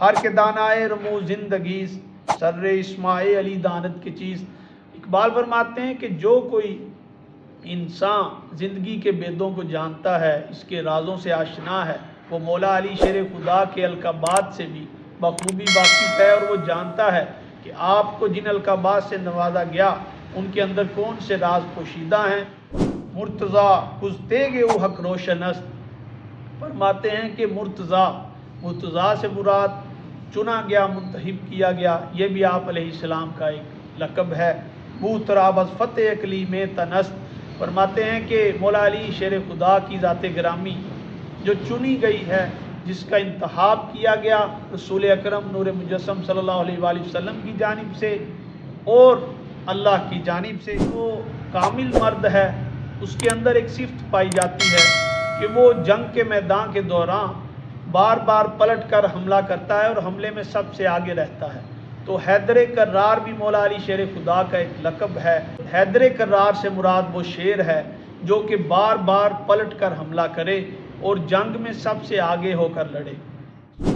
ہر کے دانائے رمو زندگی سر اسماعیل علی دانت کی چیز۔ اقبال فرماتے ہیں کہ جو کوئی انسان زندگی کے بیدوں کو جانتا ہے، اس کے رازوں سے آشنا ہے، وہ مولا علی شیر خدا کے القابات سے بھی بخوبی واقف ہے، اور وہ جانتا ہے کہ آپ کو جن القابات سے نوازا گیا ان کے اندر کون سے راز پوشیدہ ہیں۔ مرتضیٰ کزتے گے وہ حق روشن است، فرماتے ہیں کہ مرتضیٰ سے مراد چنا گیا، منتخب کیا گیا، یہ بھی آپ علیہ السلام کا ایک لقب ہے۔ بو تراب از فتح اقلیم تنست، فرماتے ہیں کہ مولا علی شیر خدا کی ذات گرامی جو چنی گئی ہے، جس کا انتخاب کیا گیا رسول اکرم نور مجسم صلی اللہ علیہ وآلہ وسلم کی جانب سے اور اللہ کی جانب سے، وہ کامل مرد ہے۔ اس کے اندر ایک صفت پائی جاتی ہے کہ وہ جنگ کے میدان کے دوران بار بار پلٹ کر حملہ کرتا ہے اور حملے میں سب سے آگے رہتا ہے۔ تو حیدر کرار بھی مولا علی شیر خدا کا ایک لقب ہے۔ حیدر کرار سے مراد وہ شیر ہے جو کہ بار بار پلٹ کر حملہ کرے اور جنگ میں سب سے آگے ہو کر لڑے۔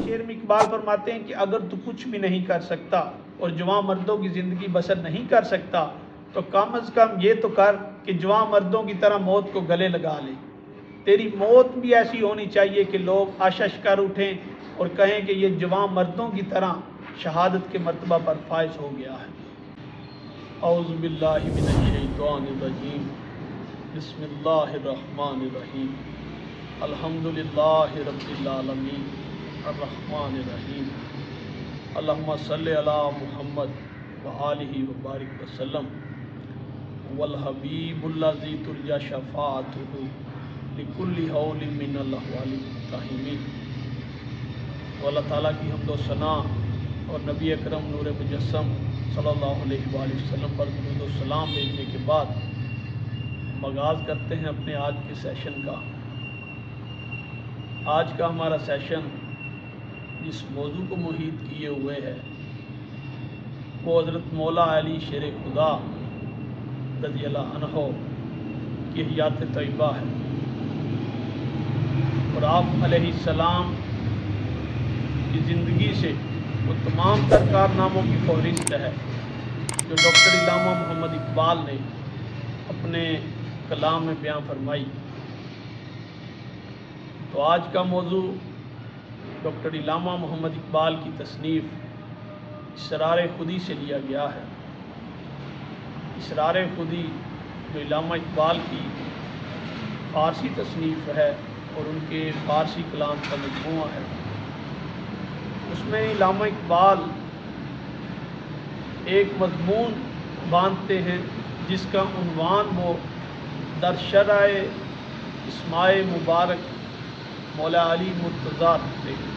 شیر میں اقبال فرماتے ہیں کہ اگر تو کچھ بھی نہیں کر سکتا اور جوان مردوں کی زندگی بسر نہیں کر سکتا تو کم از کم یہ تو کر کہ جوان مردوں کی طرح موت کو گلے لگا لے۔ تیری موت بھی ایسی ہونی چاہیے کہ لوگ آشش کر اٹھیں اور کہیں کہ یہ جوان مردوں کی طرح شہادت کے مرتبہ پر فائز ہو گیا ہے۔ اعوذ باللہ من الشیطان الرجیم، بسم اللہ الرحمن الرحیم، الحمدللہ رب العالمین، الرحمن الرحیم، اللہم صلی علی محمد وآلہ وبارک وسلم، والحبیب الذی ترجی شفاعتہ لکل حول من الاحوال المتہمین۔ تو اللہ تعالیٰ کی حمد و ثنا اور نبی اکرم نور مجسم صلی اللہ علیہ وآلہ وسلم پر درود و سلام بھیجنے کے بعد ہم آغاز کرتے ہیں اپنے آج کے سیشن کا۔ آج کا ہمارا سیشن جس موضوع کو محیط کیے ہوئے ہے وہ حضرت مولا علی شیر خدا رضی اللہ عنہ کی حیات طیبہ ہے، اور آپ علیہ السلام کی زندگی سے وہ تمام تر کارناموں کی فہرست ہے جو ڈاکٹر علامہ محمد اقبال نے اپنے کلام میں بیان فرمائی۔ تو آج کا موضوع ڈاکٹر علامہ محمد اقبال کی تصنیف اسرار خودی سے لیا گیا ہے۔ اسرار خودی جو علامہ اقبال کی فارسی تصنیف ہے اور ان کے فارسی کلام کا مجموعہ ہے، اس میں علامہ اقبال ایک مضمون باندھتے ہیں جس کا عنوان وہ در شرع اسماء مبارک مولا علی مرتضیٰ رکھتے ہیں،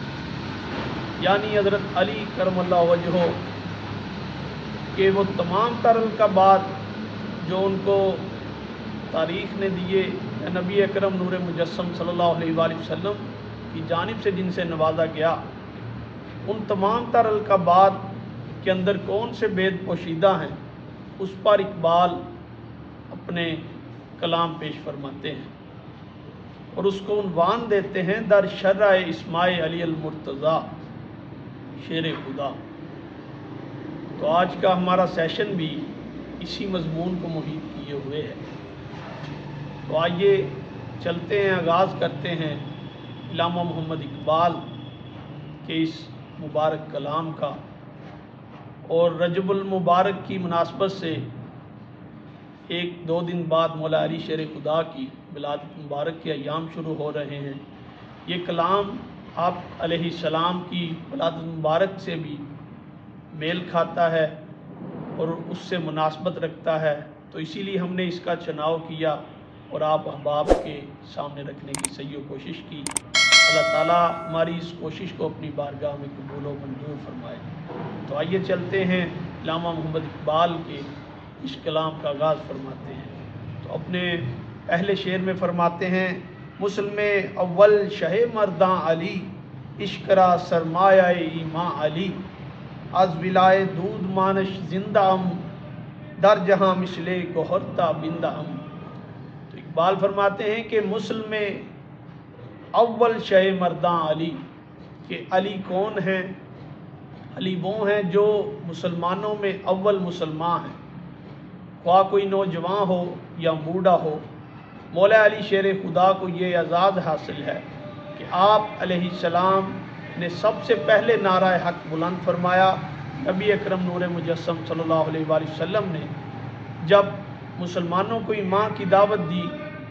یعنی حضرت علی کرم اللہ وجہہ کہ وہ تمام تر القابات جو ان کو تاریخ نے دیے یا نبی اکرم نور مجسم صلی اللہ علیہ وآلہ وسلم کی جانب سے جن سے نوازا گیا، ان تمام تر القابات کے اندر کون سے بید پوشیدہ ہیں، اس پر اقبال اپنے کلام پیش فرماتے ہیں اور اس کو عنوان دیتے ہیں در شرع اسماء علی المرتضیٰ شیر خدا۔ تو آج کا ہمارا سیشن بھی اسی مضمون کو محیط کیے ہوئے ہے۔ تو آئیے چلتے ہیں، آغاز کرتے ہیں علامہ محمد اقبال کے اس مبارک کلام کا، اور رجب المبارک کی مناسبت سے ایک دو دن بعد مولا علی شیر خدا کی ولادت مبارک کے ایام شروع ہو رہے ہیں۔ یہ کلام آپ علیہ السلام کی ولادت مبارک سے بھی میل کھاتا ہے اور اس سے مناسبت رکھتا ہے، تو اسی لیے ہم نے اس کا چناؤ کیا اور آپ احباب کے سامنے رکھنے کی سعی و کوشش کی۔ اللہ تعالیٰ ہماری اس کوشش کو اپنی بارگاہ میں قبول و منظور فرمائے۔ تو آئیے چلتے ہیں، علامہ محمد اقبال کے اس کلام کا آغاز فرماتے ہیں۔ تو اپنے پہلے شعر میں فرماتے ہیں، مسلم اول شہ مرداں علی، عشق را سرمایہ ایماں علی، از ولائے دود مانش زندہ ام، در جہاں مثلے گوہرتا بندہ ام۔ تو اقبال فرماتے ہیں کہ مسلم اول شہ مرداں علی، کہ علی کون ہیں؟ علی وہ ہیں جو مسلمانوں میں اول مسلمان ہیں، خواہ کوئی نوجوان ہو یا بوڑھا ہو۔ مولا علی شیر خدا کو یہ اعزاز حاصل ہے کہ آپ علیہ السلام نے سب سے پہلے نعرہ حق بلند فرمایا۔ نبی اکرم نور مجسم صلی اللہ علیہ وآلہ وسلم نے جب مسلمانوں کو ایمان کی دعوت دی،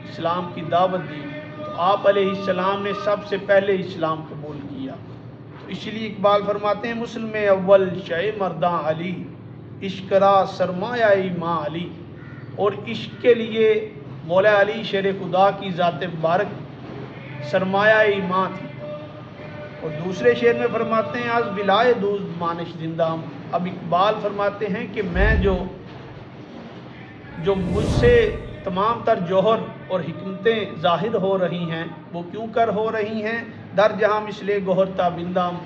اسلام کی دعوت دی، تو آپ علیہ السلام نے سب سے پہلے اسلام قبول کیا۔ تو اسی لیے اقبال فرماتے ہیں مسلم اول شے مرداں علی، عشق را سرمایہ ماں علی۔ اور عشق کے لیے مولا علی شیر خدا کی ذات مبارک سرمایہ ایمان تھی۔ اور دوسرے شعر میں فرماتے ہیں از بلائے دوست مانش زندہ ہم۔ اب اقبال فرماتے ہیں کہ میں جو مجھ سے تمام تر جوہر اور حکمتیں ظاہر ہو رہی ہیں، وہ کیوں کر ہو رہی ہیں؟ در جہاں مثل گوہر تابندہ ہم۔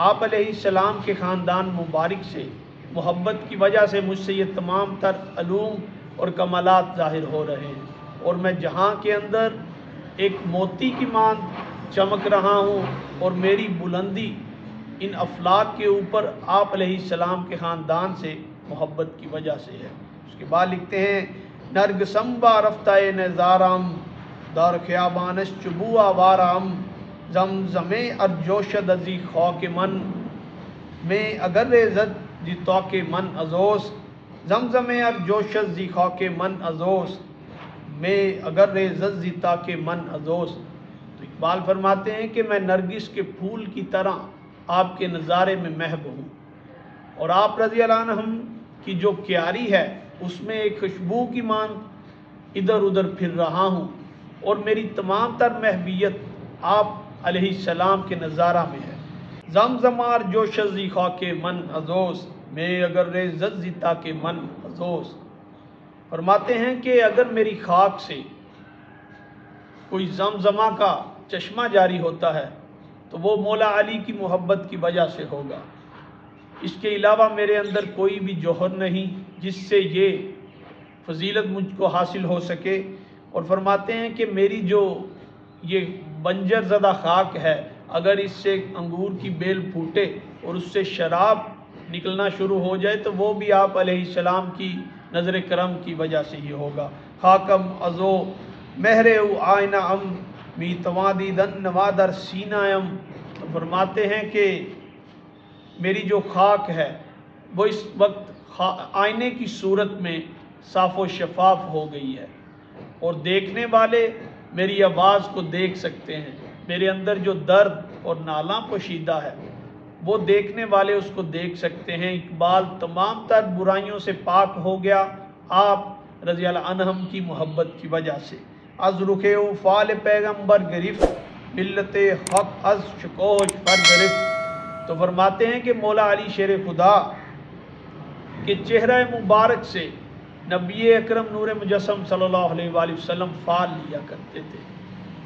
آپ علیہ السلام کے خاندان مبارک سے محبت کی وجہ سے مجھ سے یہ تمام تر علوم اور کمالات ظاہر ہو رہے ہیں، اور میں جہاں کے اندر ایک موتی کی مانند چمک رہا ہوں، اور میری بلندی ان افلاک کے اوپر آپ علیہ السلام کے خاندان سے محبت کی وجہ سے ہے۔ اس کے بعد لکھتے ہیں نرگ سمبا رفتہ نظارم دار خیابانش چبو آوارم زمزم ارجوشد ازی خاک من میں اگر ریزت زی تاک من ازوس زمزم ارجوشد زی خاک من ازوس میں اگر ریزت زی تاک من ازوس۔ تو اقبال فرماتے ہیں کہ میں نرگس کے پھول کی طرح آپ کے نظارے میں محو ہوں، اور آپ رضی اللہ عنہم کی جو کیاری ہے اس میں ایک خوشبو کی مانند ادھر ادھر پھر رہا ہوں، اور میری تمام تر محبیت آپ علیہ السلام کے نظارہ میں ہے۔ زمزمار جوشز زی خاک من ازوس میں اگر ریزت زی تاک من ازوس۔ فرماتے ہیں کہ اگر میری خاک سے کوئی زمزمہ کا چشمہ جاری ہوتا ہے تو وہ مولا علی کی محبت کی وجہ سے ہوگا۔ اس کے علاوہ میرے اندر کوئی بھی جوہر نہیں جس سے یہ فضیلت مجھ کو حاصل ہو سکے۔ اور فرماتے ہیں کہ میری جو یہ بنجر زدہ خاک ہے، اگر اس سے انگور کی بیل پھوٹے اور اس سے شراب نکلنا شروع ہو جائے تو وہ بھی آپ علیہ السلام کی نظر کرم کی وجہ سے ہی ہوگا۔ خاکم ازو مہر او آئینہ ام می توادی دن نوادر سینہ ام۔ تو فرماتے ہیں کہ میری جو خاک ہے وہ اس وقت آئینے کی صورت میں صاف و شفاف ہو گئی ہے، اور دیکھنے والے میری آواز کو دیکھ سکتے ہیں۔ میرے اندر جو درد اور نالاں پوشیدہ ہے وہ دیکھنے والے اس کو دیکھ سکتے ہیں۔ اقبال تمام تر برائیوں سے پاک ہو گیا آپ رضی اللہ عنہم کی محبت کی وجہ سے۔ از رخے و فال پیغمبر گرفت ملت حق از شکوش پر گرفت۔ تو فرماتے ہیں کہ مولا علی شیر خدا کے چہرہ مبارک سے نبی اکرم نور مجسم صلی اللہ علیہ وآلہ وسلم فال لیا کرتے تھے،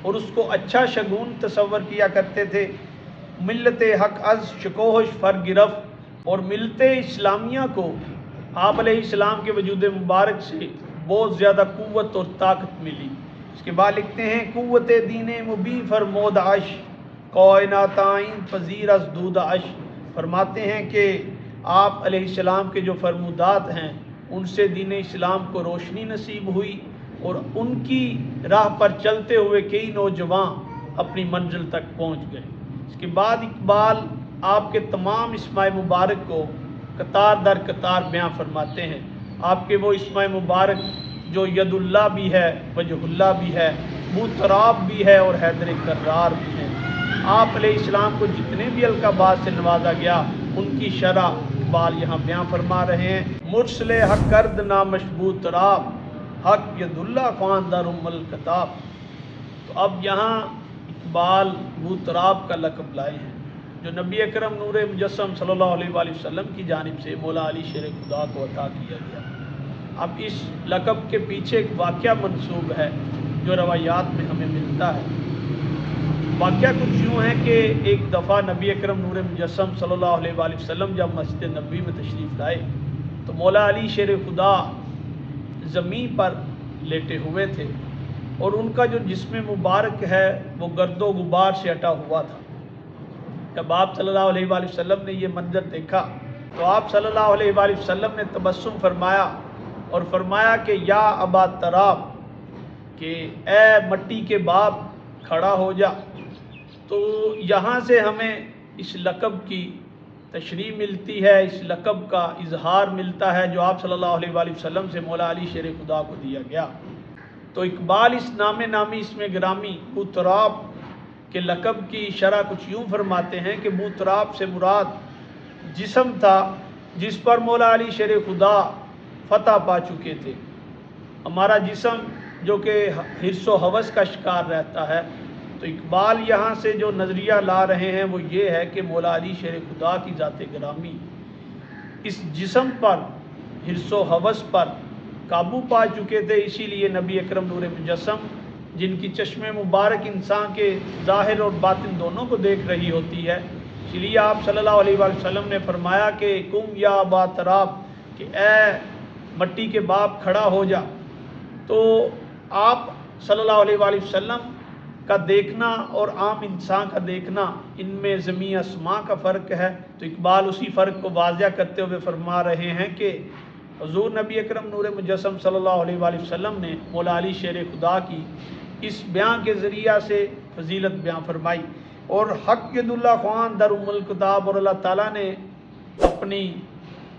اور اس کو اچھا شگون تصور کیا کرتے تھے۔ ملت حق از شکوش فر گرفت، اور ملت اسلامیہ کو آپ علیہ السلام کے وجود مبارک سے بہت زیادہ قوت اور طاقت ملی۔ اس کے بعد لکھتے ہیں قوت دین مبی فرمود عش کائنات آئین پذیر از دود عش۔ فرماتے ہیں کہ آپ علیہ السلام کے جو فرمودات ہیں ان سے دین اسلام کو روشنی نصیب ہوئی، اور ان کی راہ پر چلتے ہوئے کئی نوجوان اپنی منزل تک پہنچ گئے۔ اس کے بعد اقبال آپ کے تمام اسماء مبارک کو قطار در قطار بیان فرماتے ہیں۔ آپ کے وہ اسماء مبارک جو ید اللہ بھی ہے، وجہ اللہ بھی ہے، بو تراب بھی ہے، اور حیدر کرار بھی ہے۔ آپ علیہ السلام کو جتنے بھی القابات سے نوازا گیا ان کی شرح اقبال یہاں بیان فرما رہے ہیں۔ مرسل حق کرد نامشبو تراب حق ید اللہ خوان در ام الکتاب۔ تو اب یہاں اقبال بو تراب کا لقب لائے ہیں جو نبی اکرم نور مجسم صلی اللہ علیہ وآلہ وسلم کی جانب سے مولا علی شیر خدا کو عطا کیا گیا۔ اب اس لقب کے پیچھے ایک واقعہ منسوب ہے جو روایات میں ہمیں ملتا ہے۔ واقعہ کچھ یوں ہے کہ ایک دفعہ نبی اکرم نور مجسم صلی اللہ علیہ وآلہ وسلم جب مسجد نبوی میں تشریف لائے تو مولا علی شیر خدا زمین پر لیٹے ہوئے تھے، اور ان کا جو جسم مبارک ہے وہ گرد و غبار سے اٹا ہوا تھا۔ جب آپ صلی اللہ علیہ وآلہ وسلم نے یہ منظر دیکھا تو آپ صلی اللہ علیہ وآلہ وسلم نے تبسم فرمایا اور فرمایا کہ یا ابا تراب، کہ اے مٹی کے باپ کھڑا ہو جا۔ تو یہاں سے ہمیں اس لقب کی تشریح ملتی ہے، اس لقب کا اظہار ملتا ہے جو آپ صلی اللہ علیہ وآلہ وسلم سے مولا علی شیر خدا کو دیا گیا۔ تو اقبال اس نامی اسم گرامی بوتراب کے لقب کی شرح کچھ یوں فرماتے ہیں کہ بوتراب سے مراد جسم تھا جس پر مولا علی شیر خدا فتح پا چکے تھے۔ ہمارا جسم جو کہ حرص و ہوس کا شکار رہتا ہے، تو اقبال یہاں سے جو نظریہ لا رہے ہیں وہ یہ ہے کہ مولا علی شیر خدا کی ذات گرامی اس جسم پر، حرص و ہوس پر قابو پا چکے تھے، اسی لیے نبی اکرم نور مجسم جن کی چشم مبارک انسان کے ظاہر اور باطن دونوں کو دیکھ رہی ہوتی ہے، اسی لیے آپ صلی اللہ علیہ وآلہ وسلم نے فرمایا کہ کم یا ابا تراب، کہ اے مٹی کے باپ کھڑا ہو جا۔ تو آپ صلی اللہ علیہ وآلہ وسلم کا دیکھنا اور عام انسان کا دیکھنا، ان میں زمین آسمان کا فرق ہے۔ تو اقبال اسی فرق کو واضح کرتے ہوئے فرما رہے ہیں کہ حضور نبی اکرم نور مجسم صلی اللہ علیہ وآلہ وسلم نے مولا علی شیر خدا کی اس بیان کے ذریعہ سے فضیلت بیان فرمائی، اور حق ید اللہ خوان در ام الکتاب، اور اللہ تعالیٰ نے اپنی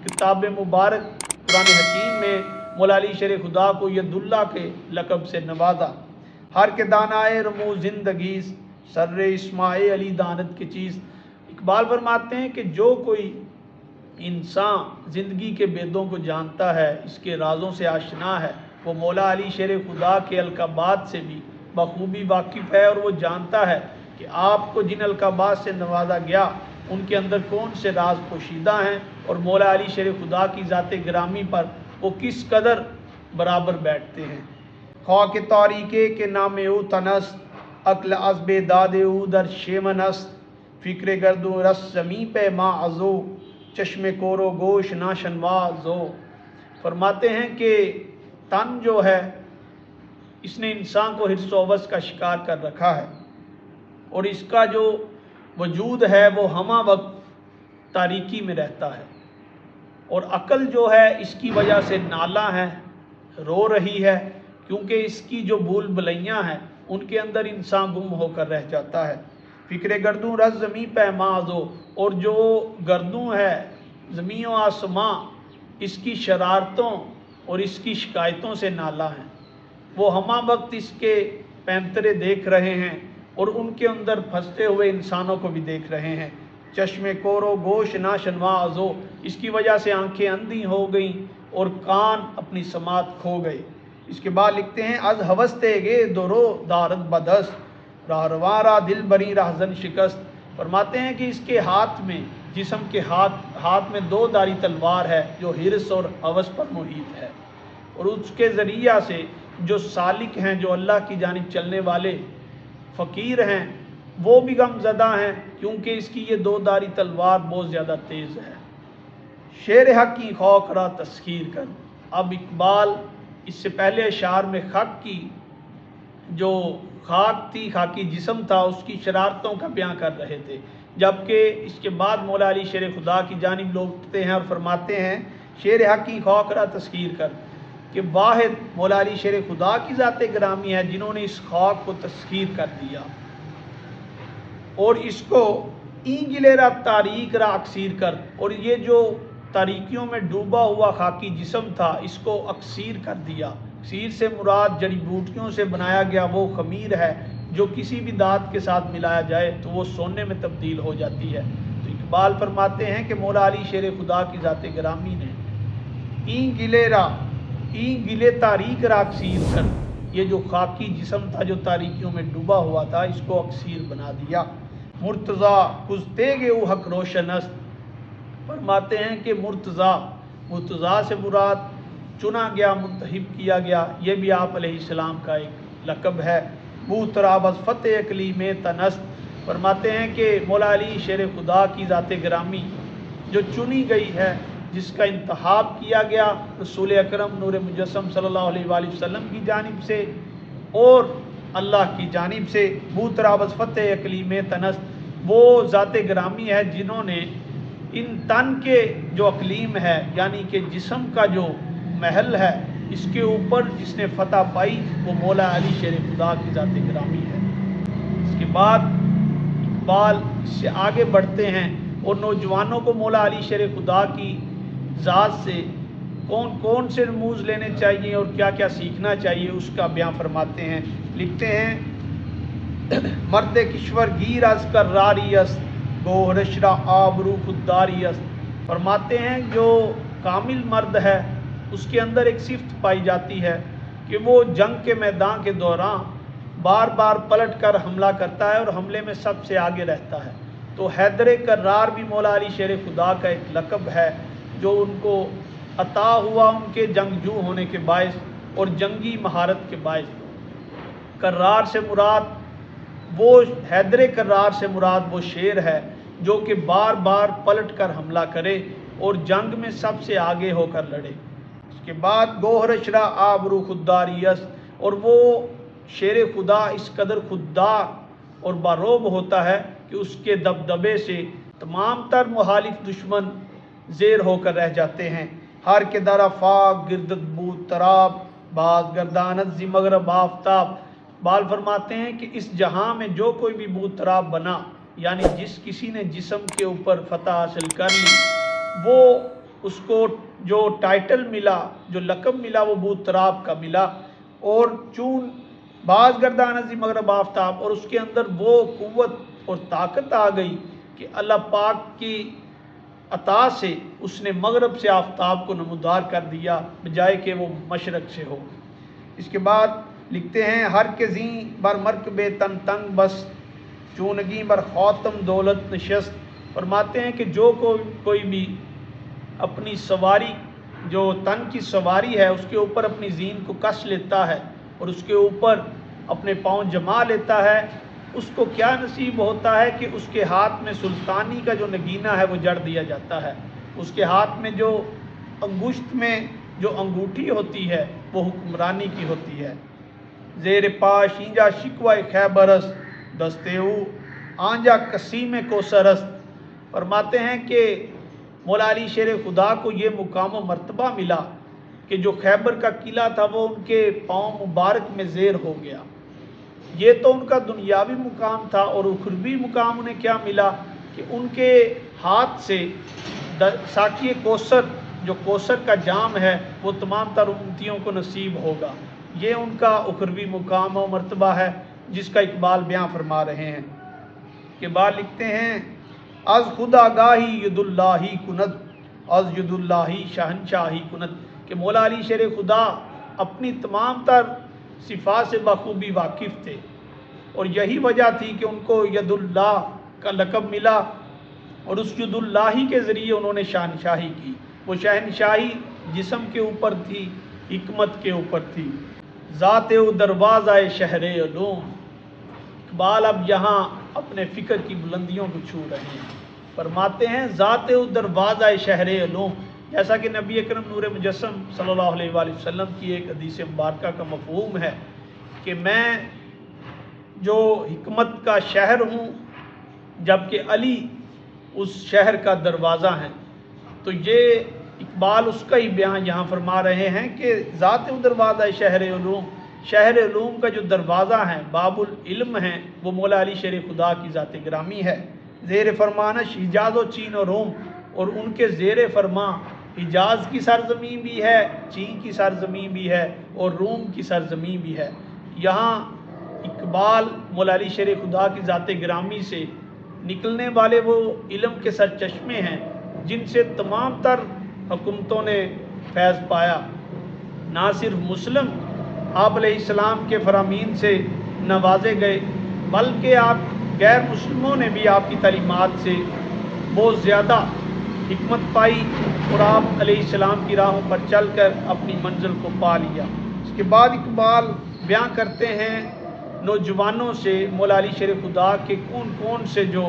کتاب مبارک قرآن حکیم میں مولا علی شیر خدا کو ید اللہ کے لقب سے نوازا۔ ہر کے دانائے رمو زندگی سر اسماعیل علی دانت کی چیز۔ اقبال فرماتے ہیں کہ جو کوئی انسان زندگی کے بیدوں کو جانتا ہے، اس کے رازوں سے آشنا ہے، وہ مولا علی شیر خدا کے القابات سے بھی بخوبی واقف ہے، اور وہ جانتا ہے کہ آپ کو جن القابات سے نوازا گیا ان کے اندر کون سے راز پوشیدہ ہیں، اور مولا علی شیر خدا کی ذات گرامی پر وہ کس قدر برابر بیٹھتے ہیں۔ خواہ کے تاریکے کے نام او تنست، عقل از بے داد او در شیمنست، فکر گردو رس زمیں پہ ما ازو، چشم کورو گوش ناشنوازو۔ فرماتے ہیں کہ تن جو ہے اس نے انسان کو حرص و ہوس کا شکار کر رکھا ہے، اور اس کا جو وجود ہے وہ ہمہ وقت تاریکی میں رہتا ہے، اور عقل جو ہے اس کی وجہ سے نالا ہے، رو رہی ہے، کیونکہ اس کی جو بھول بھلیاں ہیں ان کے اندر انسان گم ہو کر رہ جاتا ہے۔ فکر گردوں رس زمیں پہ مازو، اور جو گردوں ہے زمین و آسمان اس کی شرارتوں اور اس کی شکایتوں سے نالا ہیں، وہ ہمہ وقت اس کے پینترے دیکھ رہے ہیں اور ان کے اندر پھنستے ہوئے انسانوں کو بھی دیکھ رہے ہیں۔ چشم کورو گوش ناشنوازو، اس کی وجہ سے آنکھیں اندھی ہو گئیں اور کان اپنی سماعت کھو گئے۔ اس کے بعد لکھتے ہیں از ہوستے گے درو دارت بدست، راہ روارا دل بری راہزن شکست۔ فرماتے ہیں کہ اس کے ہاتھ میں، جسم کے ہاتھ میں دو داری تلوار ہے جو حرص اور ہوس پر محیط ہے، اور اس کے ذریعہ سے جو سالک ہیں، جو اللہ کی جانب چلنے والے فقیر ہیں، وہ بھی غم زدہ ہیں، کیونکہ اس کی یہ دو داری تلوار بہت زیادہ تیز ہے۔ شیر حق کی خوک را تسخیر کر۔ اب اقبال اس سے پہلے اشعار میں خاک کی جو خاک تھی، خاکی جسم تھا، اس کی شرارتوں کا بیان کر رہے تھے، جبکہ اس کے بعد مولا علی شیر خدا کی جانب لوٹتے ہیں اور فرماتے ہیں شیر حق کی خوک را تسخیر کر، کہ واحد مولا علی شیر خدا کی ذات گرامی ہے جنہوں نے اس خاک کو تسخیر کر دیا، اور اس کو این گلے را تاریک را اکسیر کر، اور یہ جو تاریکیوں میں ڈوبا ہوا خاکی جسم تھا اس کو اکسیر کر دیا۔ اکسیر سے مراد جڑی بوٹیوں سے بنایا گیا وہ خمیر ہے جو کسی بھی دھات کے ساتھ ملایا جائے تو وہ سونے میں تبدیل ہو جاتی ہے۔ تو اقبال فرماتے ہیں کہ مولا علی شیر خدا کی ذات گرامی نے این گلے تاریک را اکسیر کر، یہ جو خاکی جسم تھا جو تاریکیوں میں ڈوبا ہوا تھا اس کو اکسیر بنا دیا۔ مرتضیٰ کزتے گے او حق روشن است۔ فرماتے ہیں کہ مرتضیٰ سے مراد چنا گیا، منتخب کیا گیا، یہ بھی آپ علیہ السلام کا ایک لقب ہے۔ بو تراب از فتح اقلیم تنست۔ فرماتے ہیں کہ مولا علی شیر خدا کی ذات گرامی جو چنی گئی ہے، جس کا انتخاب کیا گیا رسول اکرم نور مجسم صلی اللہ علیہ وآلہ وسلم کی جانب سے اور اللہ کی جانب سے، بو تراب از فتح اقلیم تنست، وہ ذات گرامی ہے جنہوں نے ان تن کے جو اقلیم ہے یعنی کہ جسم کا جو محل ہے اس کے اوپر جس نے فتح پائی وہ مولا علی شیر خدا کی ذات گرامی ہے۔ اس کے بعد اقبال سے آگے بڑھتے ہیں اور نوجوانوں کو مولا علی شیر خدا کی ذات سے کون کون سے رموز لینے چاہیے اور کیا کیا سیکھنا چاہیے اس کا بیان فرماتے ہیں۔ لکھتے ہیں مرد کشور گیر از کراری است گوہرشرا آبرو خودداری است۔ فرماتے ہیں جو کامل مرد ہے اس کے اندر ایک صفت پائی جاتی ہے کہ وہ جنگ کے میدان کے دوران بار بار پلٹ کر حملہ کرتا ہے اور حملے میں سب سے آگے رہتا ہے۔ تو حیدر کرار بھی مولا علی شیر خدا کا ایک لقب ہے جو ان کو عطا ہوا ان کے جنگجو ہونے کے باعث اور جنگی مہارت کے باعث۔ کرار سے مراد وہ حیدر کرار سے مراد وہ شیر ہے جو کہ بار بار پلٹ کر حملہ کرے اور جنگ میں سب سے آگے ہو کر لڑے۔ اس کے بعد گوہرشرا آبرو خودداری است، اور وہ شیر خدا اس قدر خوددار اور باروب ہوتا ہے کہ اس کے دبدبے سے تمام تر مخالف دشمن زیر ہو کر رہ جاتے ہیں۔ ہر کے درا فاق گردت بود تراب باز گردانت زی مغرب آفتاب۔ بال فرماتے ہیں کہ اس جہاں میں جو کوئی بھی بود تراب بنا یعنی جس کسی نے جسم کے اوپر فتح حاصل کر لی وہ اس کو جو ٹائٹل ملا جو لقب ملا وہ بود تراب کا ملا، اور چون باز گردانت زی مغرب آفتاب، اور اس کے اندر وہ قوت اور طاقت آ گئی کہ اللہ پاک کی عطا سے اس نے مغرب سے آفتاب کو نمودار کر دیا بجائے کہ وہ مشرق سے ہو۔ اس کے بعد لکھتے ہیں ہر کے زیں بر مرکب تن تنگ بس چونگی بر خاتم دولت نشست۔ فرماتے ہیں کہ جو کوئی بھی اپنی سواری جو تن کی سواری ہے اس کے اوپر اپنی زین کو کس لیتا ہے اور اس کے اوپر اپنے پاؤں جما لیتا ہے، اس کو کیا نصیب ہوتا ہے کہ اس کے ہاتھ میں سلطانی کا جو نگینہ ہے وہ جڑ دیا جاتا ہے، اس کے ہاتھ میں جو انگشت میں جو انگوٹھی ہوتی ہے وہ حکمرانی کی ہوتی ہے۔ زیر پا شینجا شکوہ خیبرست دستے او آنجا قسیم کو سرست۔ فرماتے ہیں کہ مولا علی شیر خدا کو یہ مقام و مرتبہ ملا کہ جو خیبر کا قلعہ تھا وہ ان کے پاؤں مبارک میں زیر ہو گیا۔ یہ تو ان کا دنیاوی مقام تھا، اور اخروی مقام انہیں کیا ملا کہ ان کے ہاتھ سے ساقی کوثر جو کوثر کا جام ہے وہ تمام تر امتیوں کو نصیب ہوگا۔ یہ ان کا اخروی مقام و مرتبہ ہے جس کا اقبال بیان فرما رہے ہیں۔ کہ بعد لکھتے ہیں از خدا گاہی ید اللہ کند از ید اللہ شہنشاہی کند، کہ مولا علی شیر خدا اپنی تمام تر صفات سے بخوبی واقف تھے، اور یہی وجہ تھی کہ ان کو ید اللہ کا لقب ملا، اور اس ید اللہ کے ذریعے انہوں نے شہنشاہی کی۔ وہ شہنشاہی جسم کے اوپر تھی، حکمت کے اوپر تھی۔ ذات و دروازہ شہر علوم۔ اقبال اب یہاں اپنے فکر کی بلندیوں کو چھو رہے ہیں۔ فرماتے ہیں ذات و دروازہ شہر علوم، جیسا کہ نبی اکرم نور مجسم صلی اللہ علیہ وآلہ وسلم کی ایک حدیث مبارکہ کا مفہوم ہے کہ میں جو حکمت کا شہر ہوں جبکہ علی اس شہر کا دروازہ ہیں۔ تو یہ اقبال اس کا ہی بیان یہاں فرما رہے ہیں کہ ذات و دروازہ شہر علوم، شہر علوم کا جو دروازہ ہیں باب العلم ہیں وہ مولا علی شیر خدا کی ذات گرامی ہے۔ زیر فرمانش حجاز و چین و روم، اور ان کے زیر فرما حجاز کی سرزمین بھی ہے، چین کی سرزمین بھی ہے اور روم کی سرزمین بھی ہے۔ یہاں اقبال مولا علی شیر خدا کی ذات گرامی سے نکلنے والے وہ علم کے سرچشمے ہیں جن سے تمام تر حکومتوں نے فیض پایا۔ نہ صرف مسلم آپ علیہ السلام کے فرامین سے نوازے گئے بلکہ آپ غیر مسلموں نے بھی آپ کی تعلیمات سے بہت زیادہ حکمت پائی اور آپ علیہ السلام کی راہوں پر چل کر اپنی منزل کو پا لیا۔ اس کے بعد اقبال بیان کرتے ہیں نوجوانوں سے مولا علی شیر خدا کے کون کون سے جو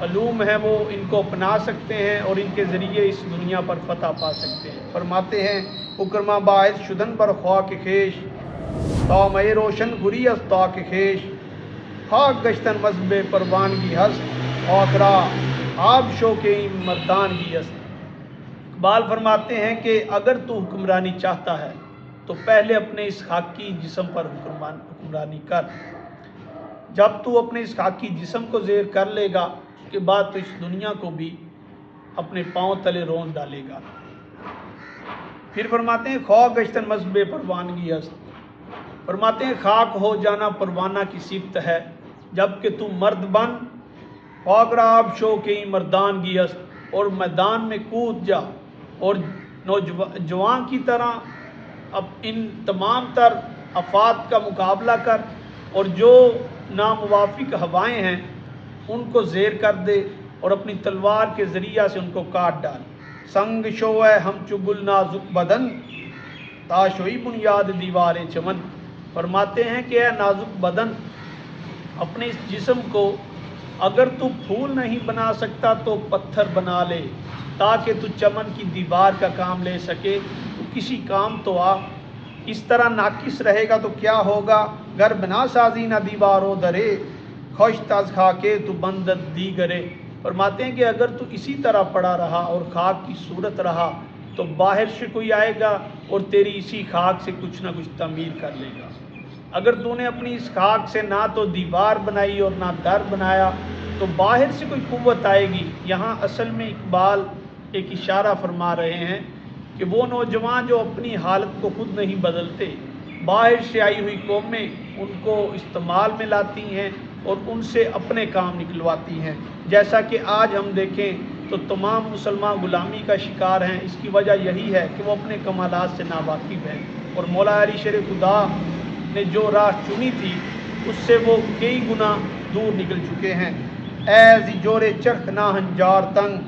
علوم ہیں وہ ان کو اپنا سکتے ہیں اور ان کے ذریعے اس دنیا پر فتح پا سکتے ہیں۔ فرماتے ہیں اکرما باعث شدن بر خواک خیش تامے روشن گری از تاک خیش خاک گشتن مذہب پروانگی ہست آخرا آب شو کے مردانگی است۔ اقبال فرماتے ہیں کہ اگر تو حکمرانی چاہتا ہے تو پہلے اپنے اس خاکی جسم پر حکمرانی کر۔ جب تو اپنے اس خاکی جسم کو زیر کر لے گا اس کے بعد تو اس دنیا کو بھی اپنے پاؤں تلے رون ڈالے گا۔ پھر فرماتے ہیں خواہ گشتن مذہب پروانگی است۔ فرماتے ہیں خاک ہو جانا پروانہ کی صفت ہے، جب کہ تو مرد بن خواگراب شو کی مردانگی است، اور میدان میں کود جا اور نوجوان کی طرح اب ان تمام تر آفات کا مقابلہ کر، اور جو ناموافق ہوائیں ہیں ان کو زیر کر دے اور اپنی تلوار کے ذریعہ سے ان کو کاٹ ڈال۔ سنگ شو ہے ہم چگل نازک بدن، تاشوئی بنیاد دیوار چمن۔ فرماتے ہیں کہ اے نازک بدن، اپنے اس جسم کو اگر تو پھول نہیں بنا سکتا تو پتھر بنا لے تاکہ تو چمن کی دیوار کا کام لے سکے، تو کسی کام تو آ۔ اس طرح ناقص رہے گا تو کیا ہوگا؟ گر بنا سازی نہ دیوارو درے، خوش تاز خاکے تو بندت دیگرے۔ فرماتے ہیں کہ اگر تو اسی طرح پڑا رہا اور خاک کی صورت رہا تو باہر سے کوئی آئے گا اور تیری اسی خاک سے کچھ نہ کچھ تعمیر کر لے گا۔ اگر تو نے اپنی اس خاک سے نہ تو دیوار بنائی اور نہ در بنایا تو باہر سے کوئی قوت آئے گی۔ یہاں اصل میں اقبال ایک اشارہ فرما رہے ہیں کہ وہ نوجوان جو اپنی حالت کو خود نہیں بدلتے، باہر سے آئی ہوئی قومیں ان کو استعمال میں لاتی ہیں اور ان سے اپنے کام نکلواتی ہیں۔ جیسا کہ آج ہم دیکھیں تو تمام مسلمان غلامی کا شکار ہیں۔ اس کی وجہ یہی ہے کہ وہ اپنے کمالات سے ناواقف ہیں، اور مولا علی شیر خدا نے جو راہ چنی تھی اس سے وہ کئی گنا دور نکل چکے ہیں۔ اے زی جورے چرخ نہ ہنجار تنگ،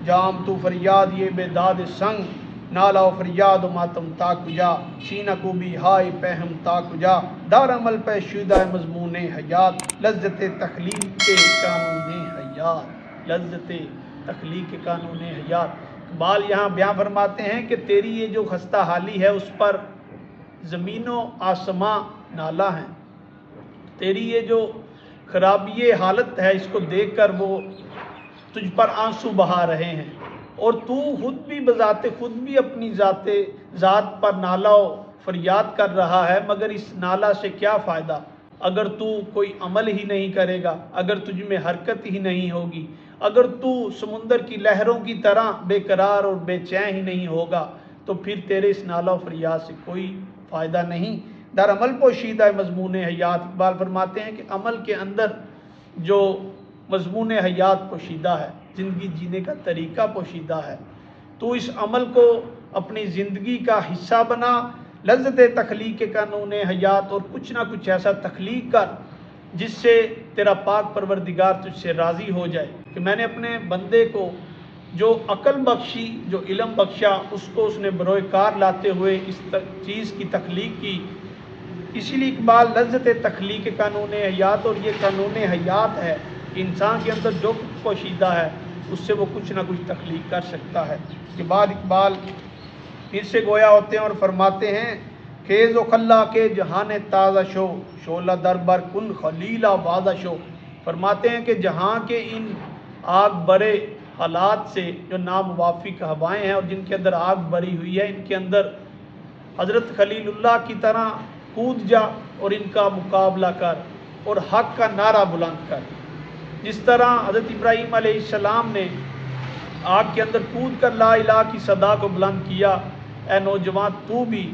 جام تو فریاد یہ بے داد سنگ، نالا و فریاد و ماتم تا کجا، سینہ کو بھی ہائے پہم تا کجا، دار عمل پہ شیدہ مضمون حیات، لذت تخلیق کے قانون حیات، لذت تخلیق کے قانون حیات۔ اقبال یہاں بیان فرماتے ہیں کہ تیری یہ جو خستہ حالی ہے اس پر زمین و آسماں نالا ہیں، تیری یہ جو خرابی حالت ہے اس کو دیکھ کر وہ تجھ پر آنسو بہا رہے ہیں، اور تو خود بھی بذات خود بھی اپنی ذات پر نالا و فریاد کر رہا ہے، مگر اس نالا سے کیا فائدہ اگر تو کوئی عمل ہی نہیں کرے گا، اگر تجھ میں حرکت ہی نہیں ہوگی، اگر تو سمندر کی لہروں کی طرح بے قرار اور بے چین ہی نہیں ہوگا، تو پھر تیرے اس نالا و فریاد سے کوئی فائدہ نہیں۔ در عمل پوشیدہ مضمون حیات، اقبال فرماتے ہیں کہ عمل کے اندر جو مضمون حیات پوشیدہ ہے، زندگی جینے کا طریقہ پوشیدہ ہے، تو اس عمل کو اپنی زندگی کا حصہ بنا، لذت تخلیق کے قانون حیات، اور کچھ نہ کچھ ایسا تخلیق کر جس سے تیرا پاک پروردگار تجھ سے راضی ہو جائے کہ میں نے اپنے بندے کو جو عقل بخشی، جو علم بخشا، اس کو اس نے بروئے کار لاتے ہوئے اس چیز کی تخلیق کی۔ اسی لیے اقبال لذت تخلیق کے قانون حیات، اور یہ قانون حیات ہے کہ انسان کے اندر جو کچھ پوشیدہ ہے اس سے وہ کچھ نہ کچھ تخلیق کر سکتا ہے۔ اس کے بعد اقبال پھر سے گویا ہوتے ہیں اور فرماتے ہیں خیز و خلا کے جہان تازہ شو، شعلہ در بر کن خلیلہ وازہ شو۔ فرماتے ہیں کہ جہاں کے ان آگ برے حالات سے جو ناموافق ہوائیں ہیں اور جن کے اندر آگ بری ہوئی ہے، ان کے اندر حضرت خلیل اللہ کی طرح کود جا اور ان کا مقابلہ کر اور حق کا نعرہ بلند کر۔ جس طرح حضرت ابراہیم علیہ السلام نے آگ کے اندر کود کر لا الہ کی صدا کو بلند کیا، اے نوجوان تو بھی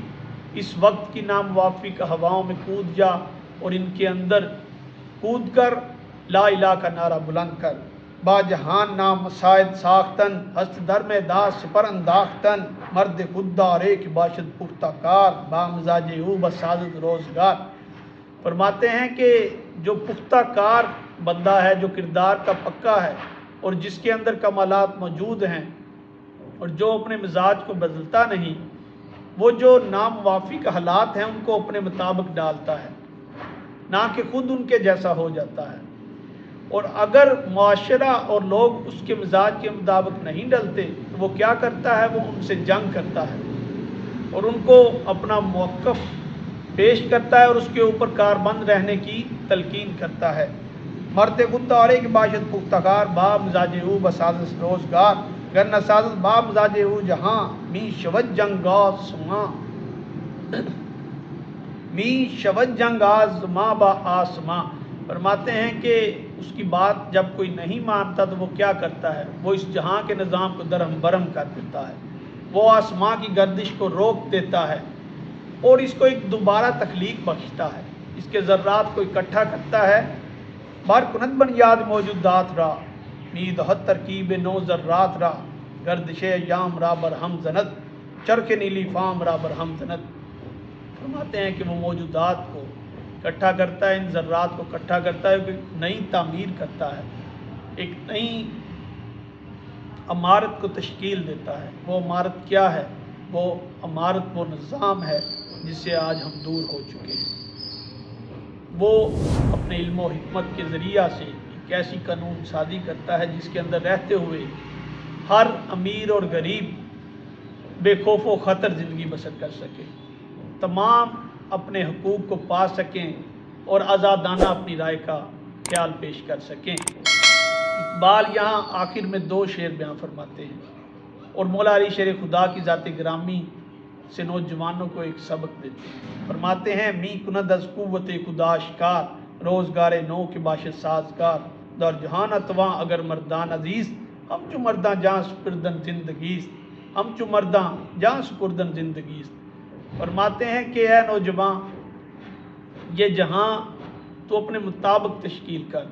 اس وقت کی ناموافق ہواؤں میں کود جا اور ان کے اندر کود کر لا الہ کا نعرہ بلند کر۔ با جہان نام مساعد ساختن، ہست در میں داس سپر انداختن، مرد خوددارے کی باشد پختہ کار، با مزاج او بسازد روزگار۔ فرماتے ہیں کہ جو پختہ کار بندہ ہے، جو کردار کا پکا ہے اور جس کے اندر کمالات موجود ہیں اور جو اپنے مزاج کو بدلتا نہیں، وہ جو ناموافق حالات ہیں ان کو اپنے مطابق ڈالتا ہے، نہ کہ خود ان کے جیسا ہو جاتا ہے۔ اور اگر معاشرہ اور لوگ اس کے مزاج کے مطابق نہیں ڈلتے تو وہ کیا کرتا ہے؟ وہ ان سے جنگ کرتا ہے اور ان کو اپنا موقف پیش کرتا ہے اور اس کے اوپر کاربند رہنے کی تلقین کرتا ہے۔ مرد گدہ اور ایک باشد پختگار با مزاج او بسازت روزگار گر نسازت با مزاج او جہاں می شود جنگ آسماں می شود جنگ آزماں با آسماں۔ فرماتے ہیں کہ اس کی بات جب کوئی نہیں مانتا تو وہ کیا کرتا ہے، وہ اس جہاں کے نظام کو درہم برہم کر دیتا ہے، وہ آسماں کی گردش کو روک دیتا ہے اور اس کو ایک دوبارہ تخلیق بخشتا ہے، اس کے ذرات کو اکٹھا کرتا ہے۔ بار کنت بن یاد موجودات را می دہت ترکیب نو ذرات را گردش ایام را برہم زند چرخ نیلی فام را برہم زند۔ فرماتے ہیں کہ وہ موجودات کو اکٹھا کرتا ہے، ان ذرات کو اکٹھا کرتا ہے، ایک نئی تعمیر کرتا ہے، ایک نئی عمارت کو تشکیل دیتا ہے۔ وہ عمارت کیا ہے؟ وہ عمارت وہ نظام ہے جس سے آج ہم دور ہو چکے ہیں۔ وہ اپنے علم و حکمت کے ذریعہ سے ایک ایسی قانون سازی کرتا ہے جس کے اندر رہتے ہوئے ہر امیر اور غریب بے خوف و خطر زندگی بسر کر سکے، تمام اپنے حقوق کو پا سکیں اور آزادانہ اپنی رائے کا خیال پیش کر سکیں۔ اقبال یہاں آخر میں 2 شعر بیان فرماتے ہیں اور مولا علی شیر خدا کی ذات گرامی سے نوجوانوں کو ایک سبق دیتے ہیں۔ فرماتے ہیں می کند از قوت خدا اشکار روزگار نو کے باشد سازگار دور جہان اتواں اگر مردان عزیز ہم چو مرداں جہاں سپردن زندگیست ہم چو مرداں جہاں سپردن زندگیست۔ فرماتے ہیں کہ اے نوجوان، یہ جہاں تو اپنے مطابق تشکیل کر،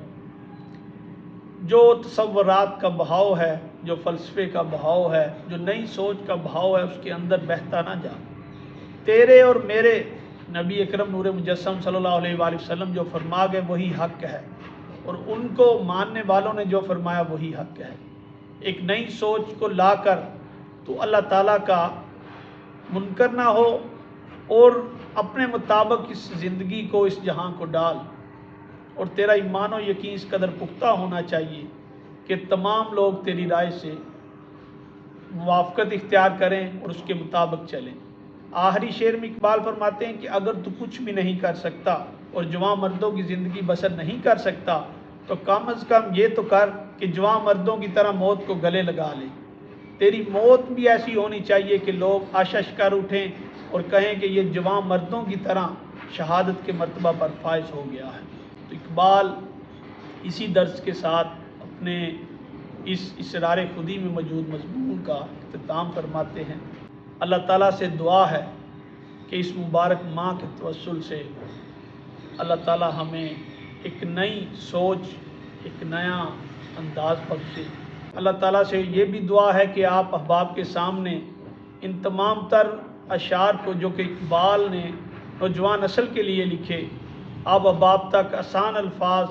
جو تصورات کا بہاؤ ہے، جو فلسفے کا بہاؤ ہے، جو نئی سوچ کا بہاؤ ہے، اس کے اندر بہتا نہ جا۔ تیرے اور میرے نبی اکرم نور مجسم صلی اللہ علیہ وآلہ وسلم جو فرما گئے وہی حق ہے، اور ان کو ماننے والوں نے جو فرمایا وہی حق ہے۔ ایک نئی سوچ کو لا کر تو اللہ تعالیٰ کا منکر نہ ہو اور اپنے مطابق اس زندگی کو، اس جہاں کو ڈال، اور تیرا ایمان و یقین اس قدر پختہ ہونا چاہیے کہ تمام لوگ تیری رائے سے موافقت اختیار کریں اور اس کے مطابق چلیں۔ آخری شعر میں اقبال فرماتے ہیں کہ اگر تو کچھ بھی نہیں کر سکتا اور جوان مردوں کی زندگی بسر نہیں کر سکتا تو کم از کم یہ تو کر کہ جوان مردوں کی طرح موت کو گلے لگا لے۔ تیری موت بھی ایسی ہونی چاہیے کہ لوگ آشش کر اٹھیں اور کہیں کہ یہ جوان مردوں کی طرح شہادت کے مرتبہ پر فائز ہو گیا ہے۔ تو اقبال اسی درس کے ساتھ اپنے اس اسرار خودی میں موجود مضمون کا اختتام فرماتے ہیں۔ اللہ تعالیٰ سے دعا ہے کہ اس مبارک ماہ کے توسل سے اللہ تعالیٰ ہمیں ایک نئی سوچ، ایک نیا انداز بخشے۔ اللہ تعالیٰ سے یہ بھی دعا ہے کہ آپ احباب کے سامنے ان تمام تر اشعار کو جو کہ اقبال نے نوجوان نسل کے لیے لکھے، آپ احباب تک آسان الفاظ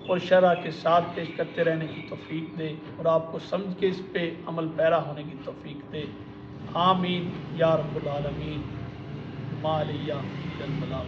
اور شرح کے ساتھ پیش کرتے رہنے کی توفیق دے اور آپ کو سمجھ کے اس پہ عمل پیرا ہونے کی توفیق دے۔ آمین یا رب العالمین۔ ما علیہ الا البلاغ۔